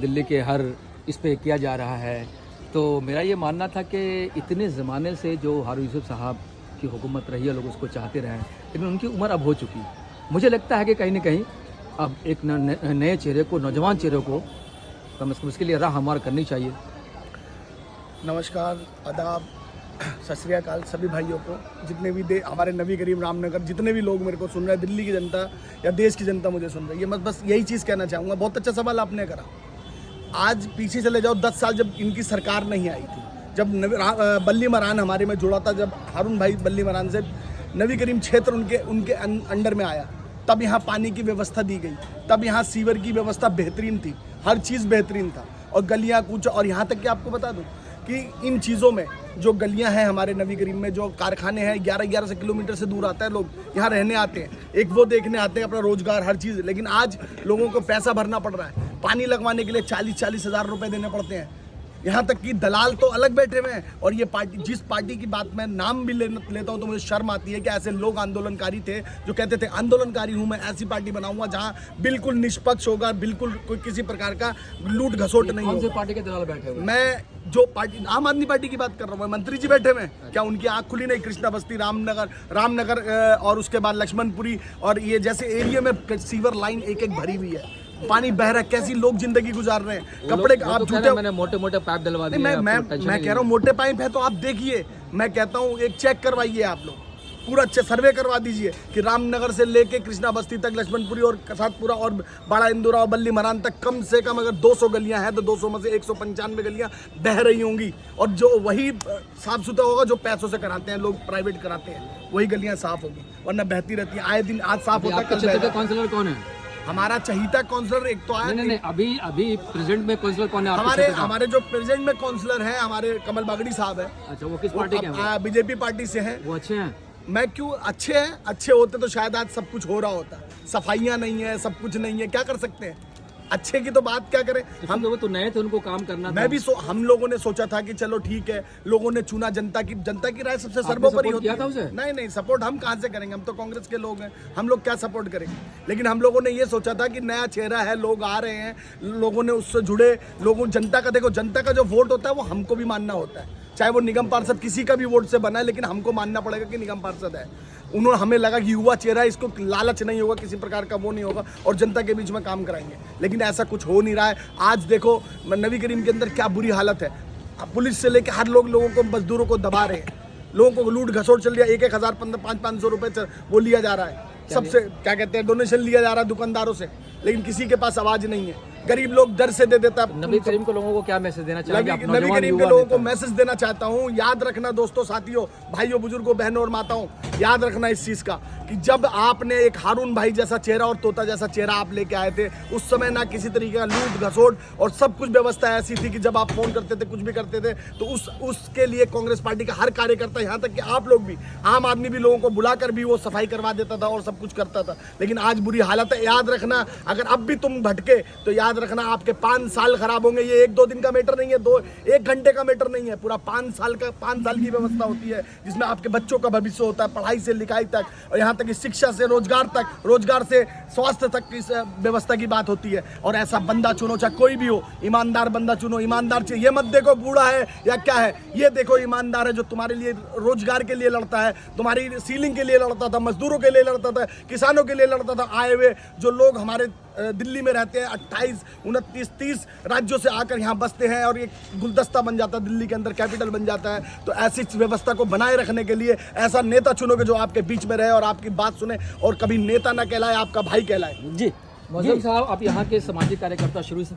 दिल्ली के हर इस पे किया जा रहा है। तो मेरा ये मानना था कि इतने ज़माने से जो हारून यूसुफ साहब की हुकूमत रही है, लोग उसको चाहते रहे, लेकिन उनकी उम्र अब हो चुकी। मुझे लगता है कि कहीं ना कहीं अब एक नए चेहरे को, नौजवान चेहरे को कम से कम इसके लिए राह हमार करनी चाहिए। नमस्कार, आदाब, सत श्री अकाल सभी भाइयों को, जितने भी हमारे नबी करीम रामनगर, जितने भी लोग मेरे को सुन रहे हैं, दिल्ली की जनता या देश की जनता मुझे सुन रही है, मैं बस यही चीज़ कहना चाहूँगा। बहुत अच्छा सवाल आपने करा। आज पीछे चले जाओ 10 साल, जब इनकी सरकार नहीं आई थी, जब बल्ली मरान हमारे में जुड़ा था, जब हारून भाई बल्ली मरान से नबी करीम क्षेत्र उनके अंडर में आया, तब यहाँ पानी की व्यवस्था दी गई, तब यहाँ सीवर की व्यवस्था बेहतरीन थी, हर चीज़ बेहतरीन था, और गलियाँ कूच, और यहाँ तक कि आपको बता दूँ कि इन चीज़ों में जो गलियां हैं हमारे नबी करीम में, जो कारखाने हैं 11-11 से किलोमीटर से दूर आता है, लोग यहाँ रहने आते हैं, एक वो देखने आते हैं, अपना रोजगार हर चीज़। लेकिन आज लोगों को पैसा भरना पड़ रहा है, पानी लगवाने के लिए 40-40 हज़ार रुपये देने पड़ते हैं। यहाँ तक कि दलाल तो अलग बैठे हुए हैं। और ये पार्टी, जिस पार्टी की बात मैं नाम भी लेता हूँ तो मुझे शर्म आती है कि ऐसे लोग आंदोलनकारी थे जो कहते थे आंदोलनकारी हूँ मैं, ऐसी पार्टी बनाऊंगा जहाँ बिल्कुल निष्पक्ष होगा, बिल्कुल कोई किसी प्रकार का लूट घसोट नहीं होगा। पार्टी के दलाल बैठे हुए? मैं जो पार्टी, आम आदमी पार्टी की बात कर रहा हूँ, मंत्री जी बैठे हुए हैं, क्या उनकी आँख खुली नहीं? कृष्णा बस्ती, रामनगर और उसके बाद लक्ष्मणपुरी और ये जैसे एरिया में सीवर लाइन एक एक भरी हुई है, पानी बह रहा है, कैसी लोग जिंदगी गुजार रहे हैं। कपड़े आप जूते, मैंने मोटे पाइप डलवा दिए। मैं कह रहा हूँ मोटे पाइप है तो आप देखिए, मैं कहता हूँ एक चेक करवाइए, आप लोग पूरा सर्वे करवा दीजिए कि रामनगर से लेके कृष्णा बस्ती तक, लक्ष्मणपुरी और कसातपुरा और बड़ा इंदौरा और बल्ली मरान तक कम से कम अगर 200 गलियां हैं तो 200 में से 195 गलियां बह रही होंगी। और जो वही साफ सुथरा होगा जो पैसों से कराते हैं लोग, प्राइवेट कराते हैं, वही गलियां साफ होगी, वरना बहती रहती है आए दिन। आज साफ होता है। काउंसलर कौन है हमारा चहीता काउंसलर? एक तो आया नहीं, अभी प्रेजेंट में काउंसलर कौन है? हमारे जो प्रेजेंट में काउंसलर हैं हमारे कमल बागड़ी साहब है। अच्छा, वो किस पार्टी के हैं? बीजेपी पार्टी से हैं। वो अच्छे हैं? मैं क्यों, अच्छे हैं, अच्छे होते तो शायद आज सब कुछ हो रहा होता। सफाइयाँ नहीं है, सब कुछ नहीं है, क्या कर सकते हैं? अच्छे की तो बात क्या करें हम लोग तो नए थे, उनको काम करना मैं भी हम लोगों ने सोचा था कि चलो ठीक है, लोगों ने चुना, जनता की राय सबसे सर्वोपरि होती है। नहीं, सपोर्ट हम कहाँ से करेंगे, हम तो कांग्रेस के लोग हैं, हम लोग क्या सपोर्ट करेंगे। लेकिन हम लोगों ने ये सोचा था कि नया चेहरा है, लोग आ रहे हैं, लोगों ने उससे जुड़े, लोगों, जनता का, देखो जनता का जो वोट होता है वो हमको भी मानना होता है, चाहे वो निगम पार्षद किसी का भी वोट से बना है, लेकिन हमको मानना पड़ेगा कि निगम पार्षद है। उन्होंने, हमें लगा कि युवा चेहरा, इसको लालच नहीं होगा, किसी प्रकार का वो नहीं होगा, और जनता के बीच में काम कराएंगे। लेकिन ऐसा कुछ हो नहीं रहा है। आज देखो नबी करीम के अंदर क्या बुरी हालत है, पुलिस से लेकर हर लोगों को, मजदूरों को दबा रहे हैं, लोगों को लूट घसोट चल रहा है, 1-1 हज़ार 500 रुपये वो लिया जा रहा है, सबसे क्या कहते हैं, डोनेशन लिया जा रहा है दुकानदारों से, लेकिन किसी के पास आवाज नहीं है। गरीब लोग डर से दे देता है। नबी करीम को लोगों को क्या मैसेज देना चाहिए? नबी करीम के लोगों को मैसेज देना चाहता हूँ, याद रखना दोस्तों, साथियों, भाइयों, बुजुर्गों, बहनों और माताओं, याद रखना इस चीज का कि जब आपने एक हारून भाई जैसा चेहरा और तोता जैसा चेहरा आप लेके आए थे, उस समय ना किसी तरीके का लूट घसोट और सब कुछ व्यवस्था ऐसी थी कि जब आप फोन करते थे, कुछ भी करते थे, तो उसके लिए कांग्रेस पार्टी का हर कार्यकर्ता, यहाँ तक कि आप लोग भी, आम आदमी भी, लोगों को बुलाकर भी वो सफाई करवा देता था और सब कुछ करता था। लेकिन आज बुरी हालत है। याद रखना, अगर अब भी तुम भटके तो याद रखना आपके 5 साल खराब होंगे। ये 1-2 दिन का मैटर नहीं है, 1 घंटे का मैटर नहीं है, पूरा 5 साल की व्यवस्था होती है, जिसमें आपके बच्चों का भविष्य होता है, पढ़ाई से लिखाई तक, और यहाँ तक कि शिक्षा से रोजगार तक, रोजगार से स्वास्थ्य तक की व्यवस्था की बात होती है। और ऐसा बंदा चुनो, चाहे कोई भी हो, ईमानदार बंदा चुनो। ईमानदार चाहिए, ये मत देखो बूढ़ा है या क्या है, ये देखो ईमानदार है, जो तुम्हारे लिए रोजगार के लिए लड़ता है, तुम्हारी सीलिंग के लिए लड़ता था, मजदूरों के लिए लड़ता था, किसानों के लिए लड़ता था। आए हुए जो लोग हमारे दिल्ली में रहते हैं, 28, 29, 30 राज्यों से आकर यहाँ बसते हैं, और ये गुलदस्ता बन जाता है, दिल्ली के अंदर कैपिटल बन जाता है। तो ऐसी व्यवस्था को बनाए रखने के लिए ऐसा नेता चुनोगे जो आपके बीच में रहे और आपकी बात सुने, और कभी नेता ना कहलाए, आपका भाई कहलाए। जी, मौजूद साहब, आप यहाँ के सामाजिक कार्यकर्ता शुरू से